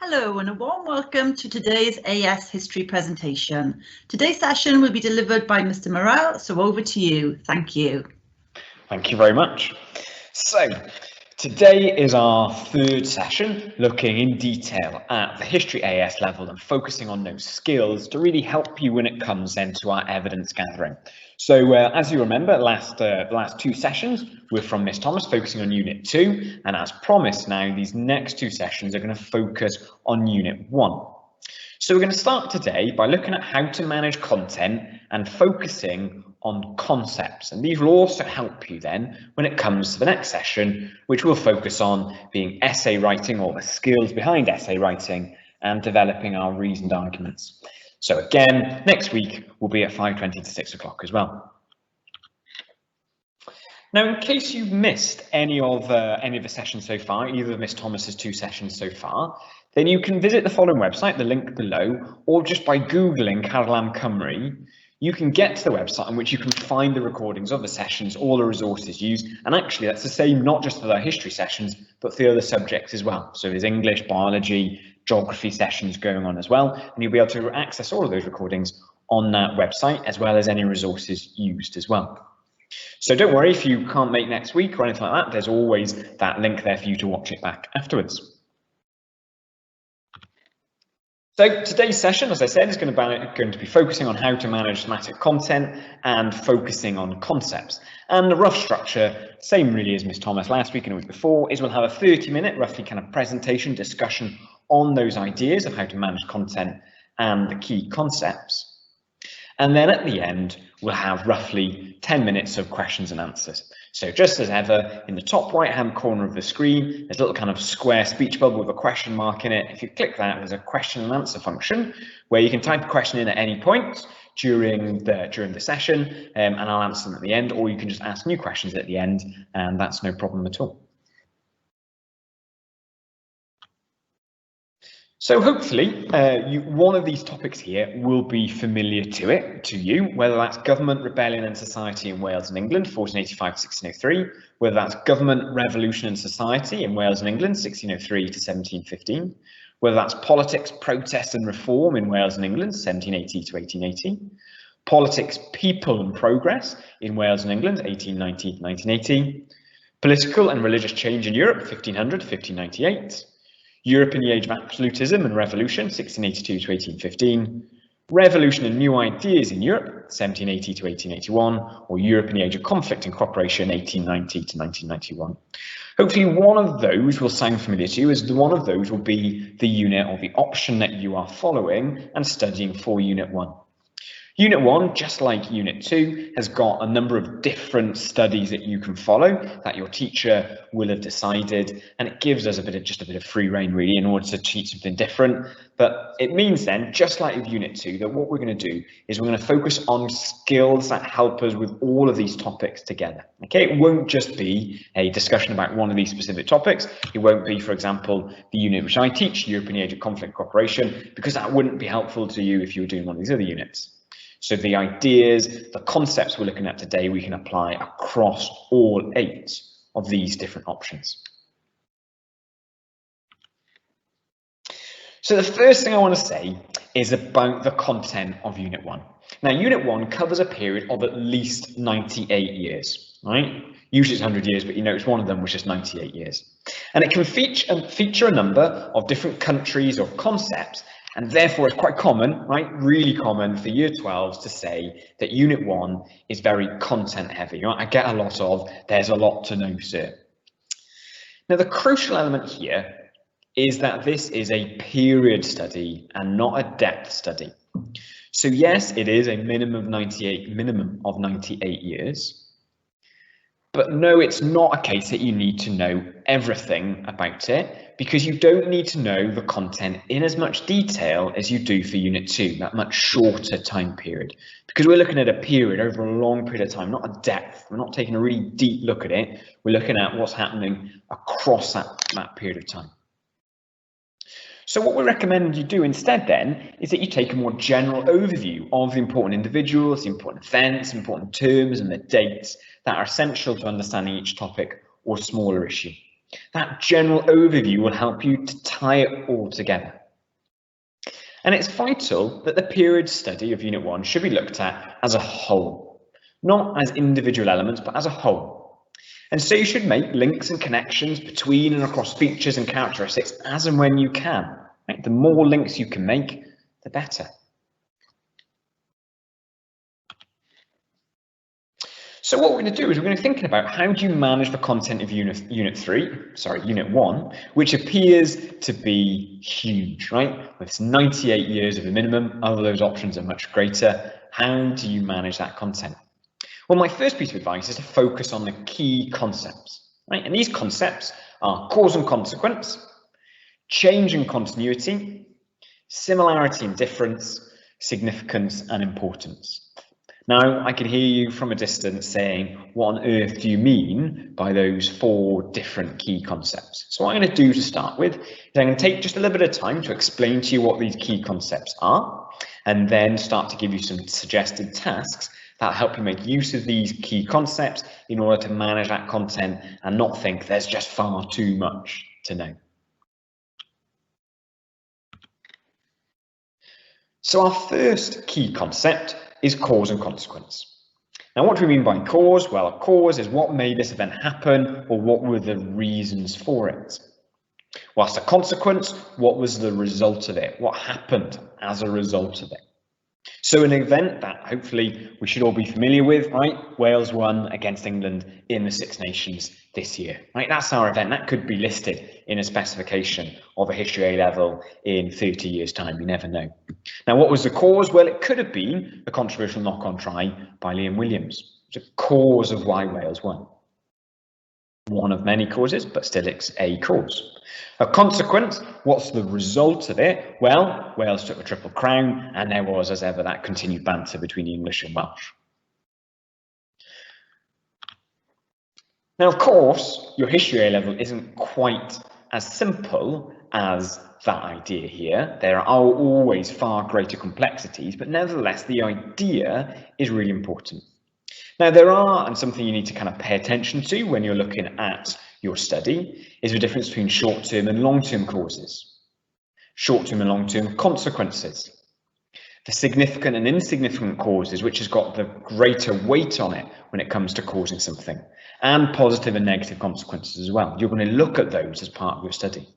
Hello and a warm welcome to today's AS History presentation. Today's session will be delivered by Mr. Morel, so over to you. Thank you. Thank you very much. So, today is our third session looking in detail at the History AS level and focusing on those skills to really help you when it comes then to our evidence gathering. So as you remember, the last two sessions were from Miss Thomas focusing on Unit 2, and as promised now, these next two sessions are going to focus on Unit 1. So we're going to start today by looking at how to manage content and focusing on concepts, and these will also help you then when it comes to the next session, which will focus on being essay writing or the skills behind essay writing and developing our reasoned arguments. So again, next week will be at 5:20 to 6 o'clock as well. Now, in case you've missed any of the sessions so far, either of Miss Thomas's two sessions so far, then you can visit the following website, the link below, or just by Googling Carlam Cymru, you can get to the website in which you can find the recordings of the sessions, all the resources used, and actually that's the same not just for the history sessions, but for the other subjects as well. So there's English, biology, geography sessions going on as well, and you'll be able to access all of those recordings on that website, as well as any resources used as well. So don't worry if you can't make next week or anything like that, there's always that link there for you to watch it back afterwards. So today's session, as I said, is going to be focusing on how to manage thematic content and focusing on concepts. And the rough structure, same really as Miss Thomas last week and the week before, is we'll have a 30-minute roughly kind of presentation discussion on those ideas of how to manage content and the key concepts. And then at the end, we'll have roughly 10 minutes of questions and answers. So just as ever, in the top right-hand corner of the screen, there's a little kind of square speech bubble with a question mark in it. If you click that, there's a question and answer function where you can type a question in at any point during the session, and I'll answer them at the end, or you can just ask new questions at the end, and that's no problem at all. So hopefully one of these topics here will be familiar to you, whether that's government, rebellion and society in Wales and England, 1485 to 1603, whether that's government, revolution and society in Wales and England, 1603 to 1715, whether that's politics, protest and reform in Wales and England, 1780 to 1880, politics, people and progress in Wales and England, 1890 to 1980, political and religious change in Europe, 1500 to 1598, Europe in the age of absolutism and revolution, 1682 to 1815, revolution and new ideas in Europe, 1780 to 1881, or Europe in the age of conflict and cooperation, 1890 to 1991. Hopefully one of those will sound familiar to you, as one of those will be the unit or the option that you are following and studying for Unit 1. Unit 1, just like Unit 2, has got a number of different studies that you can follow that your teacher will have decided, and it gives us just a bit of free rein really in order to teach something different. But it means then, just like with Unit 2, that what we're going to do is we're going to focus on skills that help us with all of these topics together. Okay, it won't just be a discussion about one of these specific topics. It won't be, for example, the unit which I teach, Europe in the Age of Conflict and Cooperation, because that wouldn't be helpful to you if you were doing one of these other units. So the ideas, the concepts we're looking at today, we can apply across all 8 of these different options. So the first thing I want to say is about the content of Unit 1. Now, Unit 1 covers a period of at least 98 years, right? Usually it's 100 years, but you notice one of them was just 98 years. And it can feature a number of different countries or concepts, and therefore it's quite common, right, really common for Year 12s to say that Unit 1 is very content heavy. Right? I get a lot of, there's a lot to know, sir. Now the crucial element here is that this is a period study and not a depth study. So yes, it is a minimum of 98 years. But no, it's not a case that you need to know everything about it, because you don't need to know the content in as much detail as you do for Unit 2, that much shorter time period. Because we're looking at a period over a long period of time, not a depth. We're not taking a really deep look at it. We're looking at what's happening across that period of time. So what we recommend you do instead then is that you take a more general overview of the important individuals, the important events, important terms and the dates that are essential to understanding each topic or smaller issue. That general overview will help you to tie it all together. And it's vital that the period study of Unit 1 should be looked at as a whole, not as individual elements, but as a whole. And so you should make links and connections between and across features and characteristics as and when you can. Right? The more links you can make, the better. So what we're going to do is we're going to think about how do you manage the content of Unit 1, which appears to be huge, right? With 98 years of a minimum, other those options are much greater. How do you manage that content? Well, my first piece of advice is to focus on the key concepts, right? And these concepts are cause and consequence, change and continuity, similarity and difference, significance and importance. Now, I can hear you from a distance saying, what on earth do you mean by those 4 different key concepts? So what I'm going to do to start with is I'm going to take just a little bit of time to explain to you what these key concepts are, and then start to give you some suggested tasks that help you make use of these key concepts in order to manage that content and not think there's just far too much to know. So our first key concept is cause and consequence. Now, what do we mean by cause? Well, a cause is what made this event happen, or what were the reasons for it. Whilst a consequence, what was the result of it? What happened as a result of it? So an event that hopefully we should all be familiar with, right? Wales won against England in the Six Nations this year, right? That's our event. That could be listed in a specification of a history A level in 30 years' time. You never know. Now, what was the cause? Well, it could have been a controversial knock-on try by Liam Williams. It's a cause of why Wales won. One of many causes, but still it's a cause. A consequence, what's the result of it? Well, Wales took the Triple Crown, and there was, as ever, that continued banter between English and Welsh. Now, of course, your history A level isn't quite as simple as that idea here. There are always far greater complexities, but nevertheless, the idea is really important. Now, there are, and something you need to kind of pay attention to when you're looking at your study, is the difference between short-term and long-term causes, short-term and long-term consequences, the significant and insignificant causes, which has got the greater weight on it when it comes to causing something, and positive and negative consequences as well. You're going to look at those as part of your study.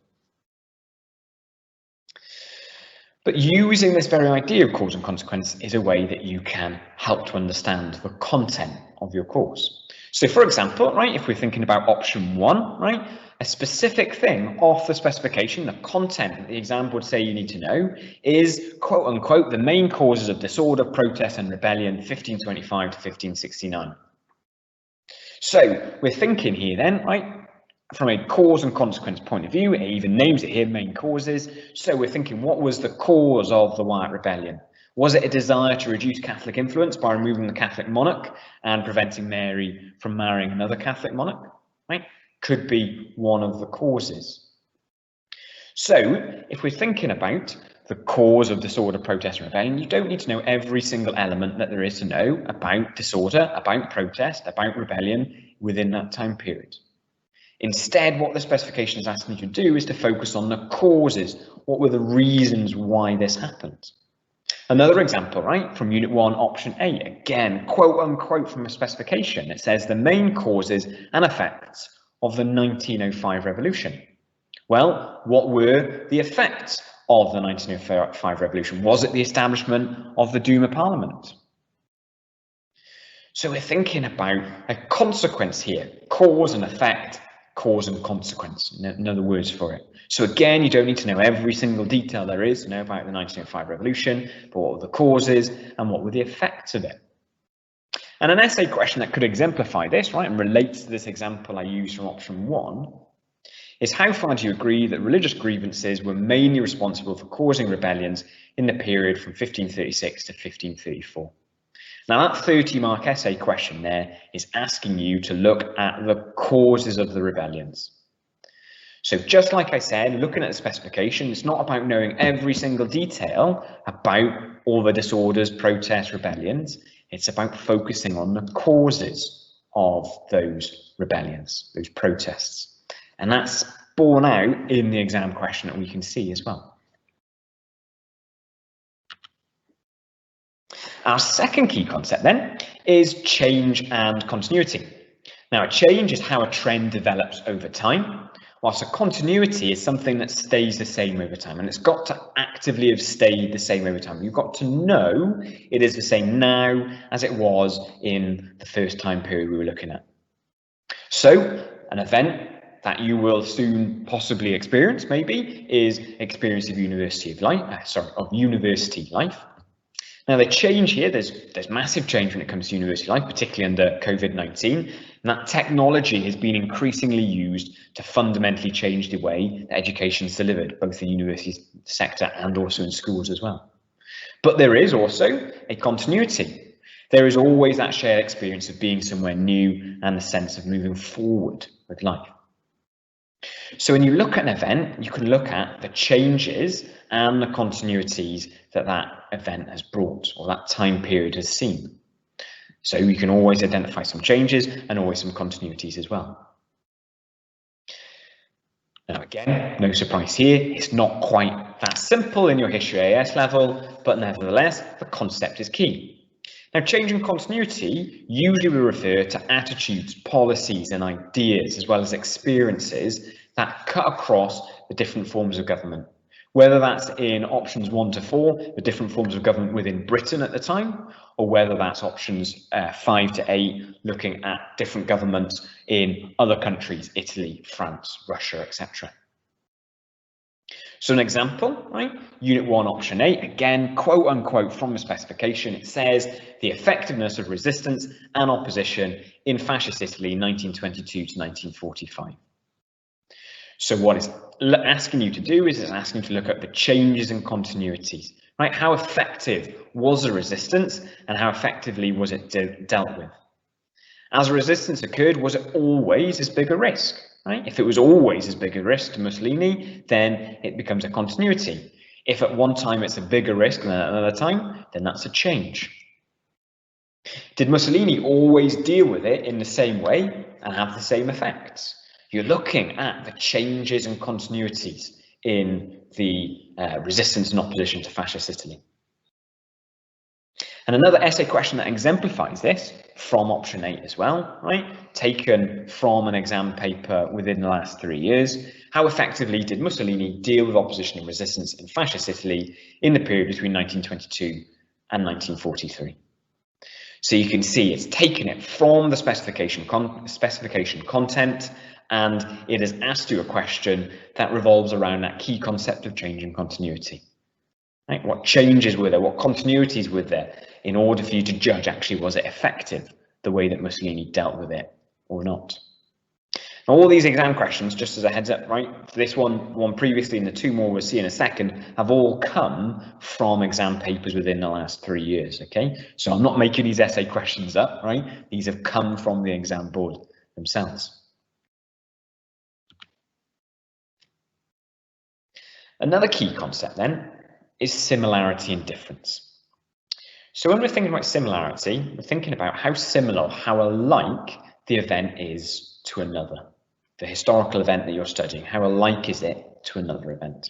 But using this very idea of cause and consequence is a way that you can help to understand the content of your course. So for example, right, if we're thinking about option 1, right, a specific thing off the specification, the content that the exam would say you need to know is, quote unquote, the main causes of disorder, protest and rebellion 1525 to 1569. So we're thinking here then, right, from a cause and consequence point of view. It even names it here, main causes. So we're thinking, what was the cause of the Wyatt Rebellion? Was it a desire to reduce Catholic influence by removing the Catholic monarch and preventing Mary from marrying another Catholic monarch? Right? Could be one of the causes. So if we're thinking about the cause of disorder, protest, and rebellion, you don't need to know every single element that there is to know about disorder, about protest, about rebellion within that time period. Instead, what the specification is asking you to do is to focus on the causes. What were the reasons why this happened? Another example, right, from Unit 1, Option A, again, quote unquote from a specification. It says the main causes and effects of the 1905 revolution. Well, what were the effects of the 1905 revolution? Was it the establishment of the Duma Parliament? So we're thinking about a consequence here, cause and effect, cause and consequence, in other words for it. So again, you don't need to know every single detail there is to know about the 1905 revolution, but what were the causes and what were the effects of it? And an essay question that could exemplify this, right, and relates to this example I used from option 1, is how far do you agree that religious grievances were mainly responsible for causing rebellions in the period from 1536 to 1534? Now that 30-mark essay question there is asking you to look at the causes of the rebellions. So just like I said, looking at the specification, it's not about knowing every single detail about all the disorders, protests, rebellions. It's about focusing on the causes of those rebellions, those protests. And that's borne out in the exam question that we can see as well. Our second key concept then is change and continuity. Now, a change is how a trend develops over time, whilst a continuity is something that stays the same over time, and it's got to actively have stayed the same over time. You've got to know it is the same now as it was in the first time period we were looking at. So, an event that you will soon possibly experience, maybe, is experience of university life. Now, the change here, there's massive change when it comes to university life, particularly under COVID-19, and that technology has been increasingly used to fundamentally change the way that education is delivered, both in the university sector and also in schools as well. But there is also a continuity. There is always that shared experience of being somewhere new and the sense of moving forward with life. So when you look at an event, you can look at the changes and the continuities that that event has brought, or that time period has seen. So you can always identify some changes and always some continuities as well. Now again, no surprise here, it's not quite that simple in your History AS level, but nevertheless, the concept is key. Now, change and continuity usually will refer to attitudes, policies and ideas, as well as experiences that cut across the different forms of government. Whether that's in options 1 to 4, the different forms of government within Britain at the time, or whether that's options 5 to 8, looking at different governments in other countries, Italy, France, Russia, etc. So an example, right? Unit 1, option 8, again, quote unquote from the specification, it says the effectiveness of resistance and opposition in fascist Italy 1922 to 1945. So what it's asking you to do is it's asking you to look at the changes and continuities, right? How effective was the resistance and how effectively was it dealt with? As a resistance occurred, was it always as big a risk? Right? If it was always as big a risk to Mussolini, then it becomes a continuity. If at one time it's a bigger risk than at another time, then that's a change. Did Mussolini always deal with it in the same way and have the same effects? You're looking at the changes and continuities in the resistance and opposition to fascist Italy. And another essay question that exemplifies this from option 8 as well, right? Taken from an exam paper within the last 3 years. How effectively did Mussolini deal with opposition and resistance in fascist Italy in the period between 1922 and 1943? So you can see it's taken it from the specification content, and it has asked you a question that revolves around that key concept of change and continuity. Right? What changes were there? What continuities were there in order for you to judge actually was it effective the way that Mussolini dealt with it or not? Now, all these exam questions, just as a heads up, right? This one previously and the 2 more we'll see in a second have all come from exam papers within the last 3 years. Okay, so I'm not making these essay questions up, right? These have come from the exam board themselves. Another key concept then is similarity and difference. So when we're thinking about similarity, we're thinking about how similar, how alike the event is to another. The historical event that you're studying, how alike is it to another event?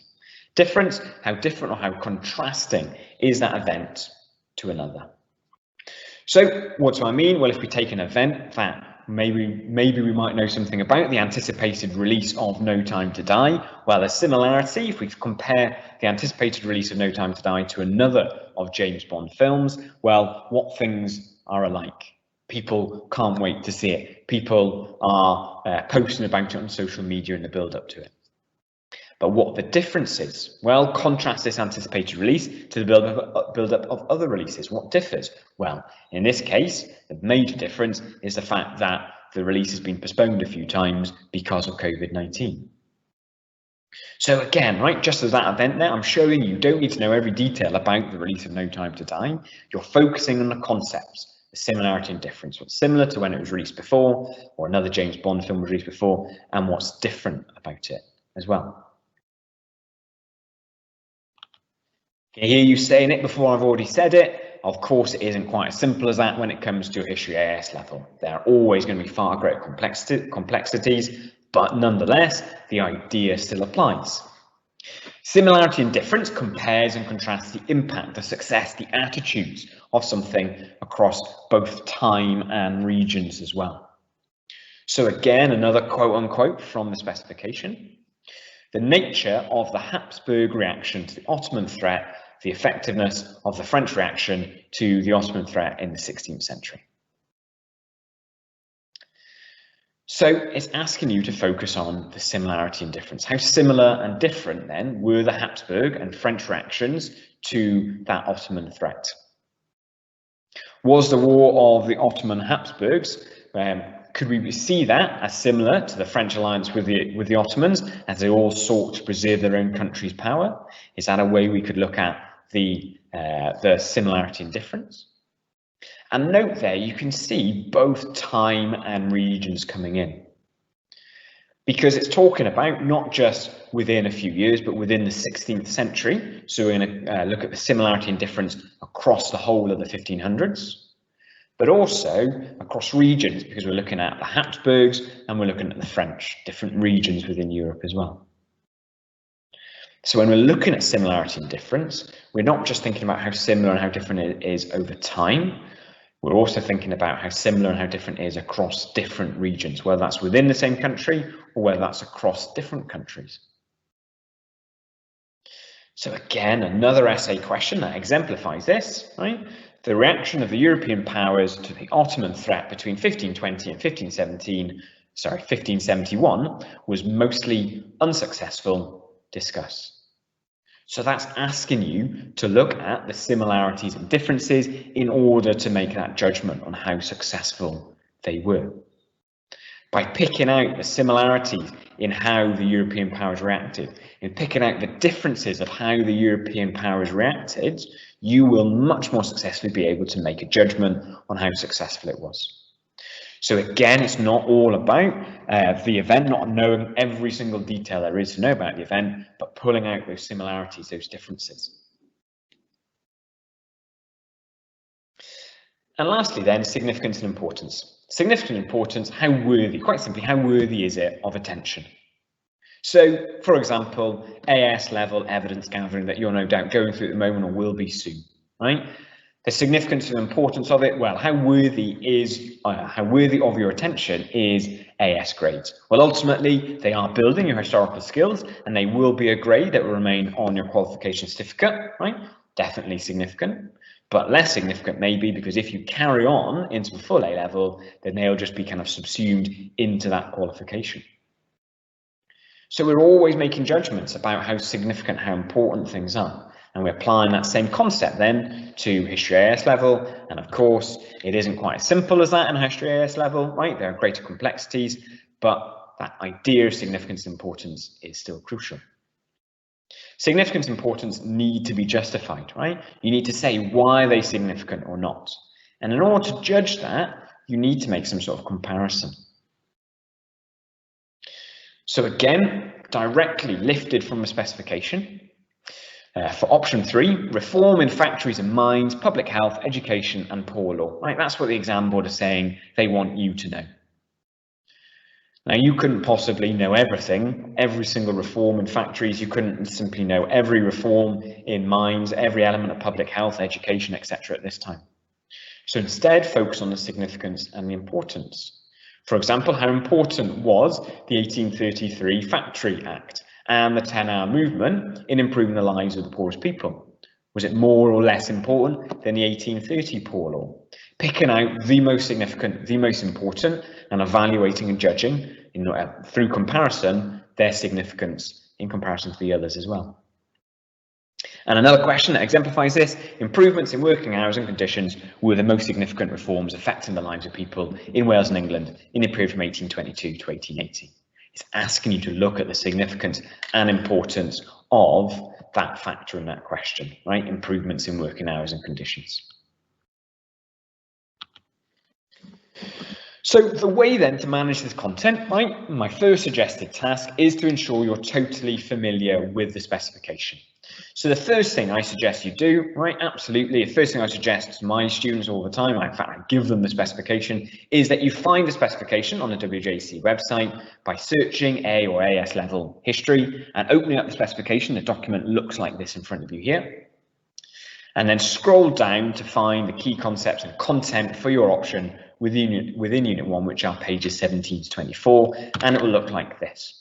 Difference, how different or how contrasting is that event to another? So what do I mean? Well, if we take an event that maybe we might know something about, the anticipated release of No Time to Die. Well, a similarity, if we compare the anticipated release of No Time to Die to another of James Bond films, well, what things are alike? People can't wait to see it. People are posting about it on social media in the build up to it. But what the difference is? Well, contrast this anticipated release to the build-up of other releases. What differs? Well, in this case, the major difference is the fact that the release has been postponed a few times because of COVID-19. So again, right, just as that event there, I'm showing you don't need to know every detail about the release of No Time to Die. You're focusing on the concepts, the similarity and difference. What's similar to when it was released before, or another James Bond film was released before, and what's different about it as well. Can hear you saying it before I've already said it. Of course, it isn't quite as simple as that when it comes to a History AS level. There are always going to be far greater complexities, but nonetheless, the idea still applies. Similarity and difference compares and contrasts the impact, the success, the attitudes of something across both time and regions as well. So again, another quote unquote from the specification. The nature of the Habsburg reaction to the Ottoman threat, the effectiveness of the French reaction to the Ottoman threat in the 16th century. So it's asking you to focus on the similarity and difference. How similar and different then were the Habsburg and French reactions to that Ottoman threat? Was the war of the Ottoman Habsburgs, could we see that as similar to the French alliance with the Ottomans, as they all sought to preserve their own country's power? Is that a way we could look at the similarity and difference? And note there, you can see both time and regions coming in, because it's talking about not just within a few years, but within the 16th century. So we're going to look at the similarity and difference across the whole of the 1500s, but also across regions, because we're looking at the Habsburgs and we're looking at the French, different regions within Europe as well. So when we're looking at similarity and difference, we're not just thinking about how similar and how different it is over time. We're also thinking about how similar and how different it is across different regions, whether that's within the same country or whether that's across different countries. So again, another essay question that exemplifies this, right? The reaction of the European powers to the Ottoman threat between 1520 and 1571 was mostly unsuccessful. Discuss. So that's asking you to look at the similarities and differences in order to make that judgment on how successful they were. By picking out the similarities in how the European powers reacted, and picking out the differences of how the European powers reacted, you will much more successfully be able to make a judgment on how successful it was. So again, it's not all about the event, not knowing every single detail there is to know about the event, but pulling out those similarities, those differences. And lastly then, significance and importance. Significant importance, how worthy, quite simply, how worthy is it of attention? So, for example, AS level evidence gathering that you're no doubt going through at the moment or will be soon, right? The significance and importance of it, well, how worthy of your attention is AS grades? Well, ultimately, they are building your historical skills and they will be a grade that will remain on your qualification certificate, right? Definitely significant, but less significant maybe because if you carry on into a full A level, then they'll just be kind of subsumed into that qualification. So we're always making judgments about how significant, how important things are. And we're applying that same concept then to history AS level. And of course, it isn't quite as simple as that in history AS level, right? There are greater complexities, but that idea of significance and importance is still crucial. Significance and importance need to be justified, right? You need to say why they're significant or not. And in order to judge that, you need to make some sort of comparison. So again, directly lifted from the specification. For option 3, reform in factories and mines, public health, education and poor law. Right, that's what the exam board is saying they want you to know. Now, you couldn't possibly know everything, every single reform in factories. You couldn't simply know every reform in mines, every element of public health, education, etc. at this time. So instead, focus on the significance and the importance. For example, how important was the 1833 Factory Act and the 10-hour movement in improving the lives of the poorest people? Was it more or less important than the 1830 Poor Law? Picking out the most significant, the most important, and evaluating and judging through comparison their significance in comparison to the others as well. And another question that exemplifies this: improvements in working hours and conditions were the most significant reforms affecting the lives of people in Wales and England in the period from 1822 to 1880. It's asking you to look at the significance and importance of that factor in that question, right? Improvements in working hours and conditions. So the way then to manage this content, right? My first suggested task is to ensure you're totally familiar with the specification. So the first thing I suggest you do, right, absolutely, the first thing I suggest to my students all the time, in fact, I give them the specification, is that you find the specification on the WJC website by searching A or AS level history and opening up the specification. The document looks like this in front of you here. And then scroll down to find the key concepts and content for your option within Unit 1, which are pages 17 to 24, and it will look like this.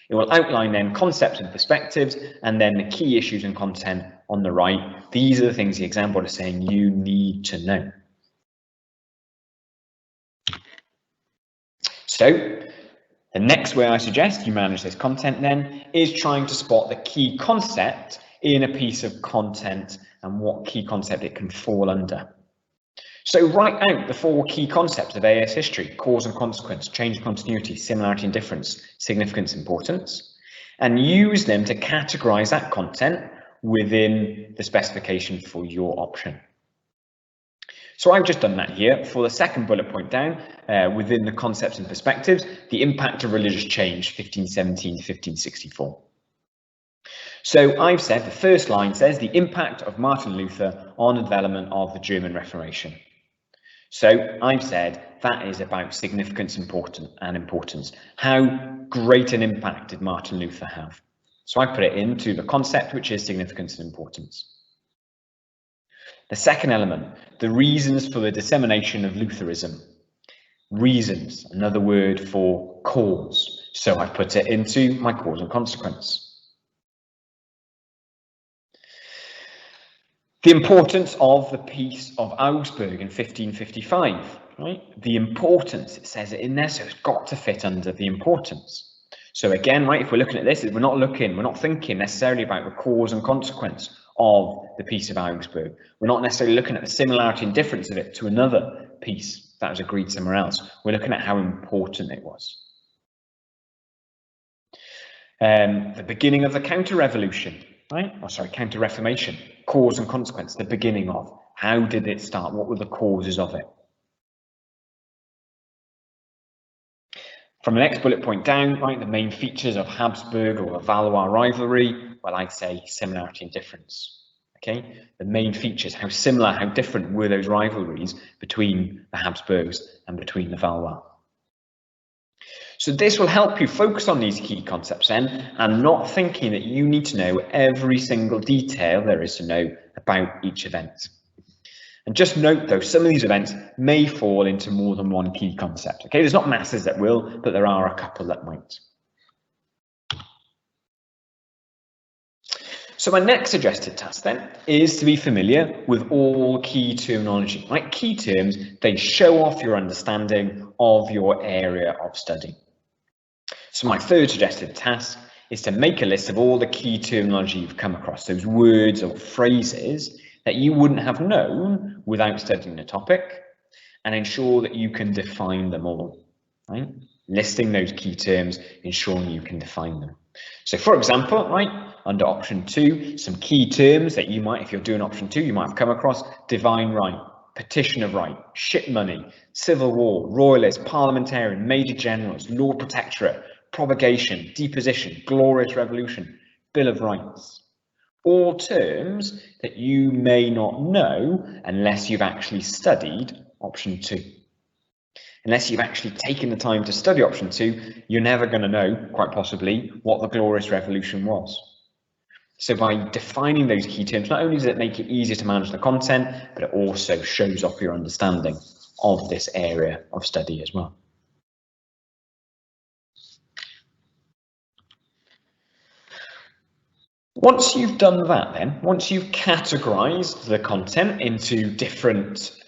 It will outline then concepts and perspectives, and then the key issues and content on the right. These are the things the exam board is saying you need to know. So the next way I suggest you manage this content then is trying to spot the key concept in a piece of content and what key concept it can fall under. So write out the 4 key concepts of AS history: cause and consequence, change and continuity, similarity and difference, significance, importance, and use them to categorize that content within the specification for your option. So I've just done that here. For the second bullet point down, within the concepts and perspectives, the impact of religious change, 1517 to 1564. So I've said, the first line says, the impact of Martin Luther on the development of the German Reformation. So I've said that is about significance and importance. How great an impact did Martin Luther have? So I put it into the concept, which is significance and importance. The second element, the reasons for the dissemination of Lutheranism. Reasons, another word for cause. So I put it into my cause and consequence. The importance of the Peace of Augsburg in 1555, right? The importance, it says it in there, so it's got to fit under the importance. So again, right, if we're looking at this, we're not thinking necessarily about the cause and consequence of the Peace of Augsburg. We're not necessarily looking at the similarity and difference of it to another peace that was agreed somewhere else. We're looking at how important it was. The beginning of the counter-revolution, right? Oh, sorry, counter-reformation, cause and consequence, the beginning of. How did it start? What were the causes of it? From the next bullet point down, right, the main features of Habsburg or the Valois rivalry, well, I'd say similarity and difference. Okay, the main features, how similar, how different were those rivalries between the Habsburgs and between the Valois? So this will help you focus on these key concepts then, and not thinking that you need to know every single detail there is to know about each event. And just note though, some of these events may fall into more than one key concept. Okay, there's not masses that will, but there are a couple that might. So my next suggested task then is to be familiar with all key terminology. Right, key terms, they show off your understanding of your area of study. So my third suggested task is to make a list of all the key terminology you've come across, those words or phrases that you wouldn't have known without studying the topic, and ensure that you can define them all, right? Listing those key terms, ensuring you can define them. So for example, right, under option 2, some key terms that you might, if you're doing option 2, you might have come across: divine right, petition of right, ship money, civil war, royalist, parliamentarian, major generals, lord protectorate, propagation, deposition, glorious revolution, bill of rights. All terms that you may not know unless you've actually studied option 2. Unless you've actually taken the time to study option 2, you're never going to know, quite possibly, what the Glorious Revolution was. So by defining those key terms, not only does it make it easier to manage the content, but it also shows off your understanding of this area of study as well. Once you've done that then, once you've categorized the content into different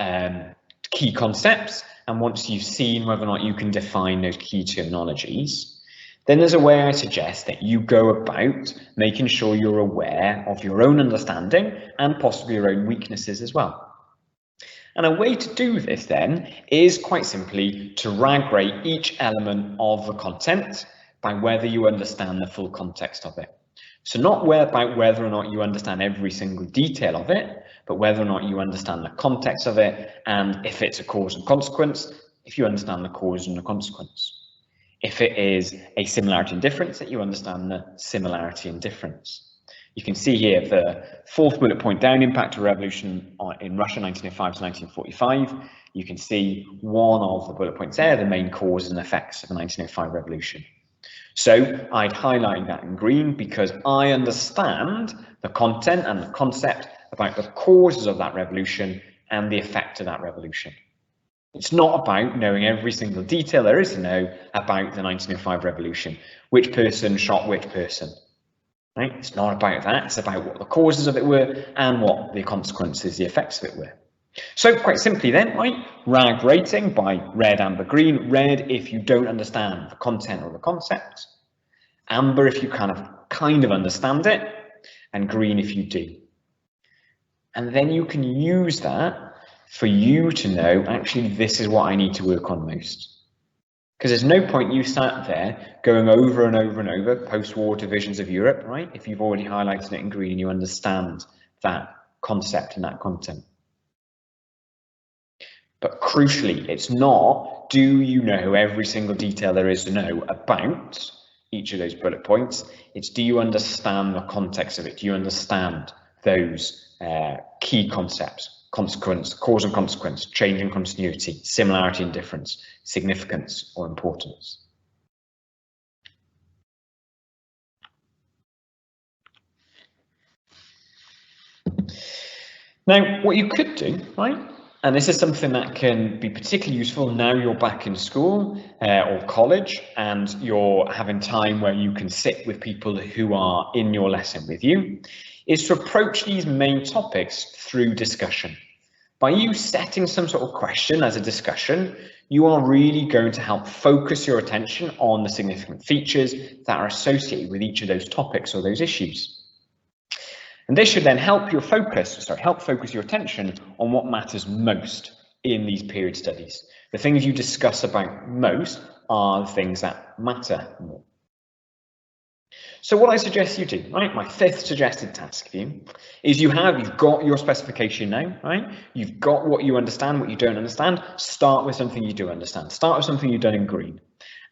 key concepts, and once you've seen whether or not you can define those key terminologies, then there's a way I suggest that you go about making sure you're aware of your own understanding and possibly your own weaknesses as well. And a way to do this then is quite simply to rank rate each element of the content by whether you understand the full context of it. So not about whether or not you understand every single detail of it, but whether or not you understand the context of it, and if it's a cause and consequence, if you understand the cause and the consequence. If it is a similarity and difference, that you understand the similarity and difference. You can see here the fourth bullet point down, impact of revolution in Russia 1905 to 1945. You can see one of the bullet points there, the main causes and effects of the 1905 revolution. So I'd highlight that in green because I understand the content and the concept about the causes of that revolution and the effect of that revolution. It's not about knowing every single detail there is to know about the 1905 revolution, which person shot which person. Right? It's not about that, it's about what the causes of it were and what the consequences, the effects of it were. So quite simply then, right, RAG rating by red, amber, green. Red if you don't understand the content or the concept, amber if you kind of understand it, and green if you do. And then you can use that for you to know, actually, this is what I need to work on most. Because there's no point you sat there going over and over and over post-war divisions of Europe, right? If you've already highlighted it in green and you understand that concept and that content. But crucially, it's not, do you know every single detail there is to know about each of those bullet points? It's, do you understand the context of it? Do you understand those key concepts? Consequence, cause and consequence, change and continuity, similarity and difference, significance or importance. Now, what you could do, right, and this is something that can be particularly useful now you're back in school or college and you're having time where you can sit with people who are in your lesson with you, is to approach these main topics through discussion. By you setting some sort of question as a discussion, you are really going to help focus your attention on the significant features that are associated with each of those topics or those issues. And this should then help focus your attention on what matters most in these period studies. The things you discuss about most are the things that matter more. So what I suggest you do, right, my fifth suggested task for you, is you've got your specification now, right? You've got what you understand, what you don't understand. Start with something you do understand. Start with something you've done in green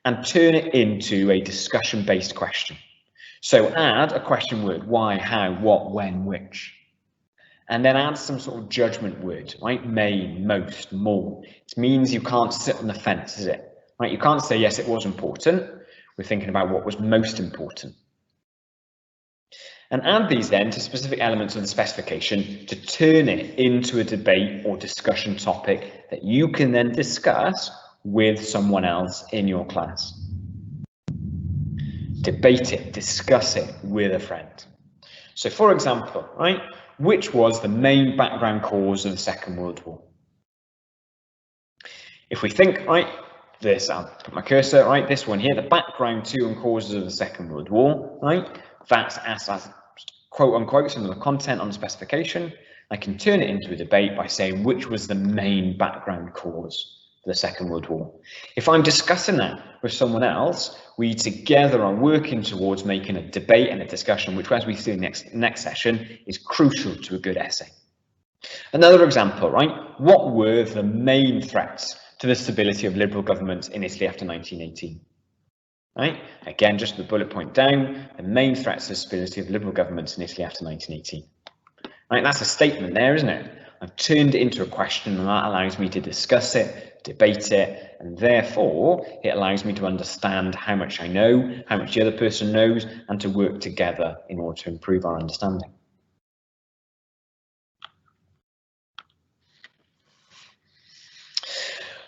and turn it into a discussion-based question. So add a question word, why, how, what, when, which. And then add some sort of judgment word, right? Main, most, more. It means you can't sit on the fence, is it? Right? You can't say, yes, it was important. We're thinking about what was most important. And add these then to specific elements of the specification to turn it into a debate or discussion topic that you can then discuss with someone else in your class. Debate it, discuss it with a friend. So for example, right, which was the main background cause of the Second World War? If we think, right, this, I'll put my cursor, right, this one here, the background to and causes of the Second World War, right, that's as quote unquote some of the content on the specification. I can turn it into a debate by saying which was the main background cause for the Second World War. If I'm discussing that with someone else, we together are working towards making a debate and a discussion, which, as we see in the next session, is crucial to a good essay. Another example, right? What were the main threats to the stability of liberal governments in Italy after 1918? Right? Again, just the bullet point down, the main threats to the stability of liberal governments in Italy after 1918. Right? That's a statement there, isn't it? I've turned it into a question, and that allows me to discuss it, debate it, and therefore it allows me to understand how much I know, how much the other person knows, and to work together in order to improve our understanding.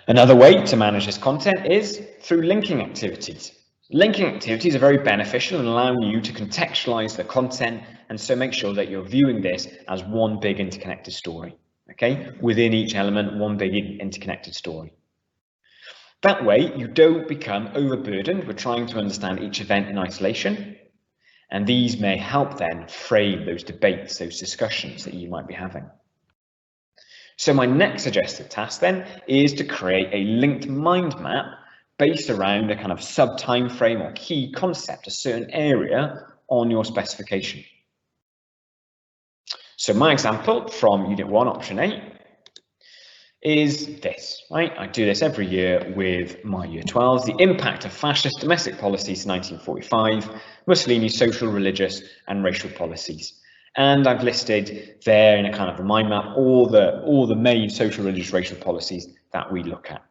Another way to manage this content is through linking activities. Linking activities are very beneficial in allowing you to contextualize the content, and so make sure that you're viewing this as one big interconnected story. Okay, within each element, one big interconnected story. That way, you don't become overburdened with trying to understand each event in isolation, and these may help then frame those debates, those discussions that you might be having. So my next suggested task then is to create a linked mind map based around a kind of sub-time frame or key concept, a certain area on your specification. So my example from Unit 1, Option 8, is this, right? I do this every year with my year 12s, the impact of fascist domestic policies in 1945, Mussolini's social, religious and racial policies. And I've listed there in a kind of a mind map all the main social, religious, racial policies that we look at.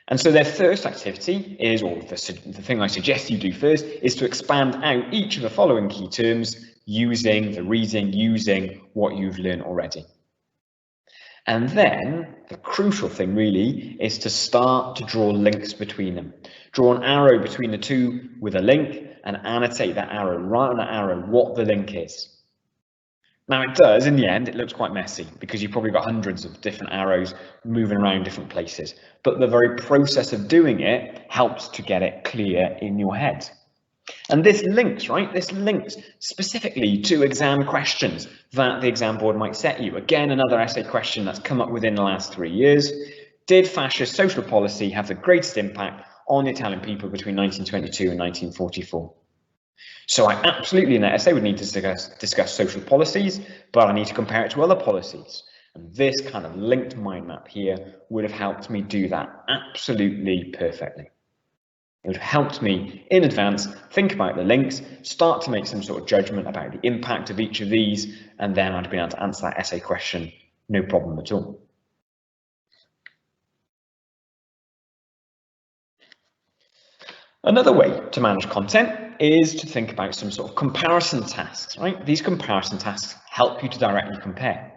And so their first activity is, or the thing I suggest you do first, is to expand out each of the following key terms using the reading, using what you've learned already. And then the crucial thing really is to start to draw links between them. Draw an arrow between the two with a link and annotate that arrow, write on that arrow what the link is. Now it does, in the end, it looks quite messy because you've probably got hundreds of different arrows moving around different places. But the very process of doing it helps to get it clear in your head. And this links, right? This links specifically to exam questions that the exam board might set you. Again, another essay question that's come up within the last 3 years. Did fascist social policy have the greatest impact on the Italian people between 1922 and 1944? So I absolutely in that essay would need to discuss social policies, but I need to compare it to other policies. And this kind of linked mind map here would have helped me do that absolutely perfectly. It would have helped me in advance think about the links, start to make some sort of judgment about the impact of each of these, and then I'd be able to answer that essay question no problem at all. Another way to manage content is to think about some sort of comparison tasks, right? These comparison tasks help you to directly compare.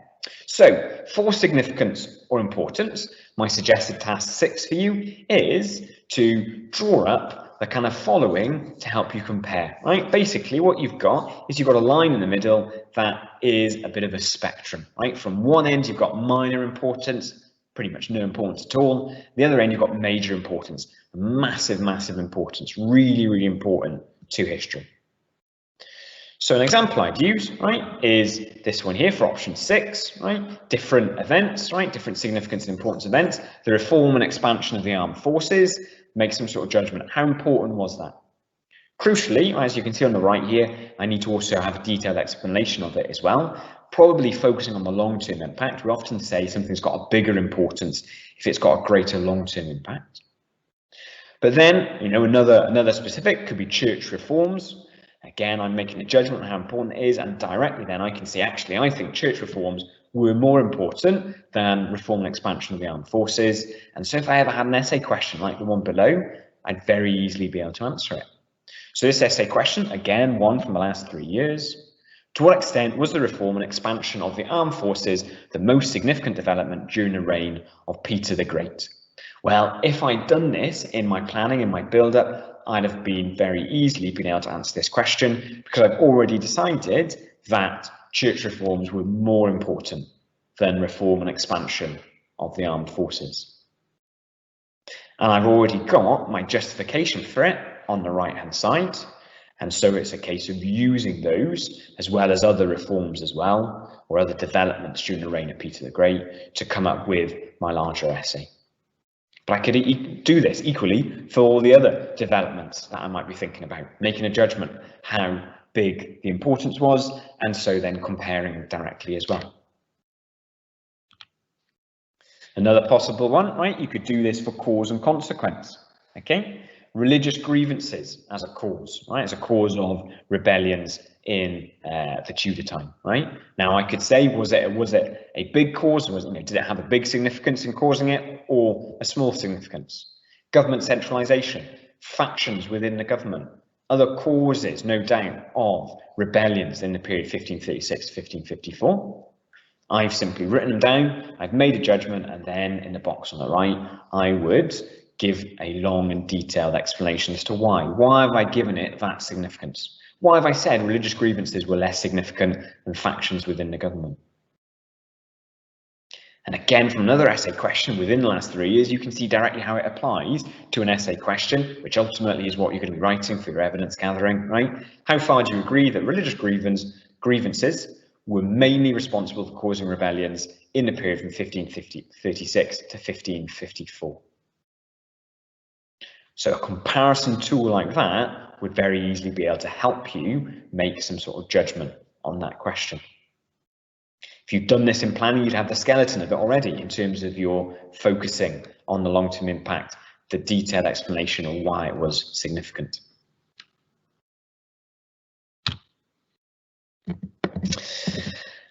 So for significance or importance, my suggested task 6 for you is to draw up the kind of following to help you compare, right? Basically what you've got is you've got a line in the middle that is a bit of a spectrum, right? From one end you've got minor importance, pretty much no importance at all. The other end you've got major importance, massive, massive importance, really, really important to history. So an example I'd use, right, is this one here for option 6, right? Different events, right? Different significance and importance events. The reform and expansion of the armed forces. Make some sort of judgment. How important was that? Crucially, as you can see on the right here, I need to also have a detailed explanation of it as well. Probably focusing on the long-term impact. We often say something's got a bigger importance if it's got a greater long-term impact. But then, you know, another specific could be church reforms. Again, I'm making a judgment on how important it is, and directly then I can say, actually, I think church reforms were more important than reform and expansion of the armed forces. And so if I ever had an essay question like the one below, I'd very easily be able to answer it. So this essay question, again, one from the last 3 years. To what extent was the reform and expansion of the armed forces the most significant development during the reign of Peter the Great? Well, if I'd done this in my planning, in my build-up, I'd have been very easily been able to answer this question because I've already decided that church reforms were more important than reform and expansion of the armed forces. And I've already got my justification for it on the right-hand side. And so it's a case of using those as well as other reforms as well, or other developments during the reign of Peter the Great to come up with my larger essay. But I could do this equally for all the other developments that I might be thinking about, making a judgment how big the importance was, and so then comparing directly as well. Another possible one, right? You could do this for cause and consequence, okay? Religious grievances as a cause, right? As a cause of rebellions in the Tudor time, right? Now I could say, was it a big cause? Did it have a big significance in causing it, or a small significance? Government centralisation, factions within the government, other causes, no doubt, of rebellions in the period 1536 to 1554. I've simply written them down, I've made a judgment, and then in the box on the right, I would give a long and detailed explanation as to why. Why have I given it that significance? Why have I said religious grievances were less significant than factions within the government? And again, from another essay question within the last 3 years, you can see directly how it applies to an essay question, which ultimately is what you're going to be writing for your evidence gathering, right? How far do you agree that religious grievances were mainly responsible for causing rebellions in the period from 1536 to 1554? So a comparison tool like that would very easily be able to help you make some sort of judgment on that question. If you've done this in planning, you'd have the skeleton of it already in terms of your focusing on the long-term impact, the detailed explanation of why it was significant.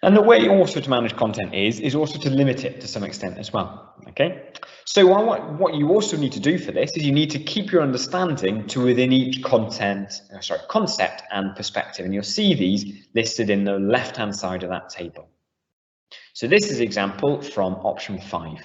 And the way also to manage content is also to limit it to some extent as well. Okay, so what you also need to do for this is you need to keep your understanding to within each concept and perspective, and you'll see these listed in the left-hand side of that table. So this is an example from option 5.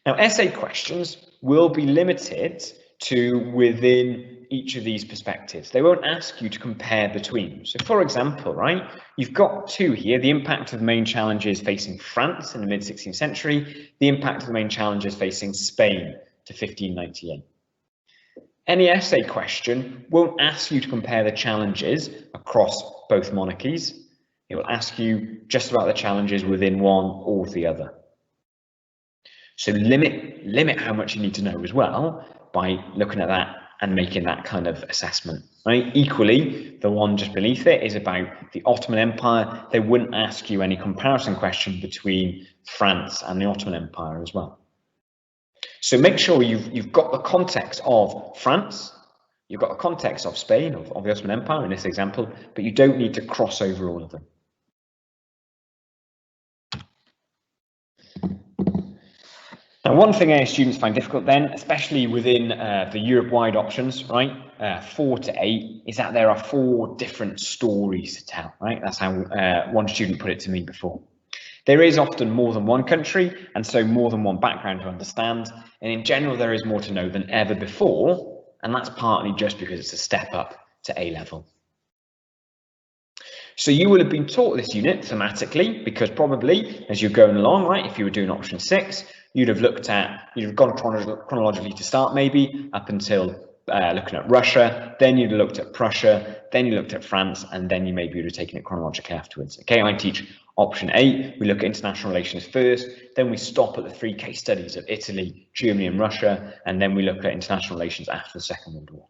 Now, essay questions will be limited to within each of these perspectives. They won't ask you to compare between. So for example, right, you've got two here, the impact of the main challenges facing France in the mid-16th century, the impact of the main challenges facing Spain to 1598. Any essay question won't ask you to compare the challenges across both monarchies. It will ask you just about the challenges within one or the other. So limit how much you need to know as well by looking at that and making that kind of assessment, right? Equally, the one just beneath it is about the Ottoman Empire. They wouldn't ask you any comparison question between France and the Ottoman Empire as well. So make sure you've got the context of France, you've got the context of Spain, of the Ottoman Empire in this example, but you don't need to cross over all of them. Now, one thing our students find difficult then, especially within the Europe-wide options, right, 4 to 8, is that there are 4 different stories to tell, right? That's how one student put it to me before. There is often more than one country, and so more than one background to understand, and in general there is more to know than ever before, and that's partly just because it's a step up to A level. So you will have been taught this unit thematically, because probably as you're going along, right, if you were doing option 6, you'd have gone chronologically to start maybe up until looking at Russia, then you'd have looked at Prussia, then you looked at France, and then you maybe would have taken it chronologically afterwards. Okay, I teach option 8, we look at international relations first, then we stop at the 3 case studies of Italy, Germany and Russia, and then we look at international relations after the Second World War.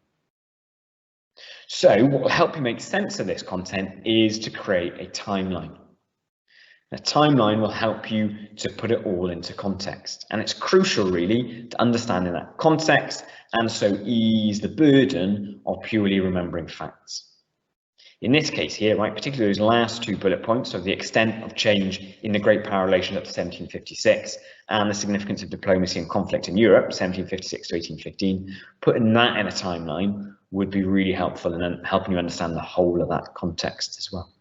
So what will help you make sense of this content is to create a timeline. A timeline will help you to put it all into context, and it's crucial really to understanding that context and so ease the burden of purely remembering facts. In this case here, right, particularly those last 2 bullet points of the extent of change in the Great Power relations up to 1756 and the significance of diplomacy and conflict in Europe, 1756 to 1815, putting that in a timeline would be really helpful in then helping you understand the whole of that context as well.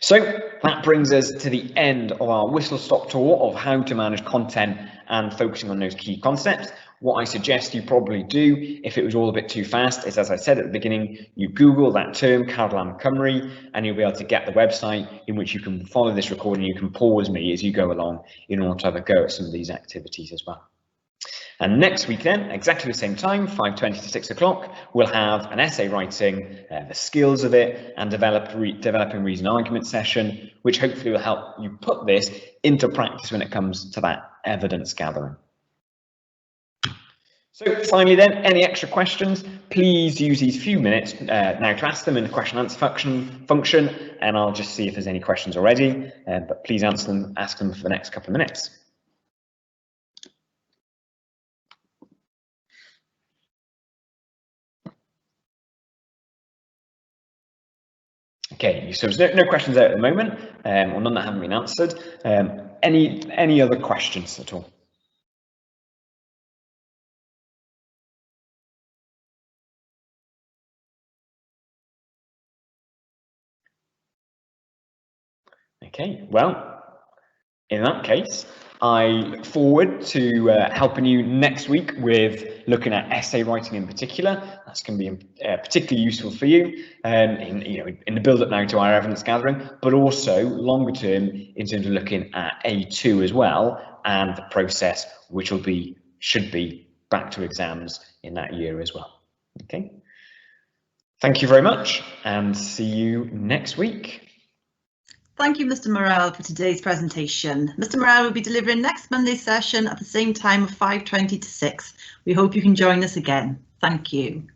So that brings us to the end of our whistle-stop tour of how to manage content and focusing on those key concepts. What I suggest you probably do, if it was all a bit too fast, is, as I said at the beginning, you Google that term, Carol Cymru, and you'll be able to get the website in which you can follow this recording. You can pause me as you go along in order to have a go at some of these activities as well. And next week then, exactly the same time, 5:20 to 6 o'clock, we'll have an essay writing, the skills of it, and developing reason argument session, which hopefully will help you put this into practice when it comes to that evidence gathering. So finally then, any extra questions, please use these few minutes now to ask them in the question and answer function, and I'll just see if there's any questions already, but please ask them for the next couple of minutes. Okay, so there's no questions there at the moment, or none that haven't been answered. Any other questions at all? Okay, well, in that case, I look forward to helping you next week with looking at essay writing in particular. That's going to be particularly useful for you in the build-up now to our evidence gathering, but also longer term in terms of looking at A2 as well, and the process which should be back to exams in that year as well. Okay. Thank you very much, and see you next week. Thank you, Mr. Morrell, for today's presentation. Mr. Morrell will be delivering next Monday's session at the same time of 5:20 to 6. We hope you can join us again. Thank you.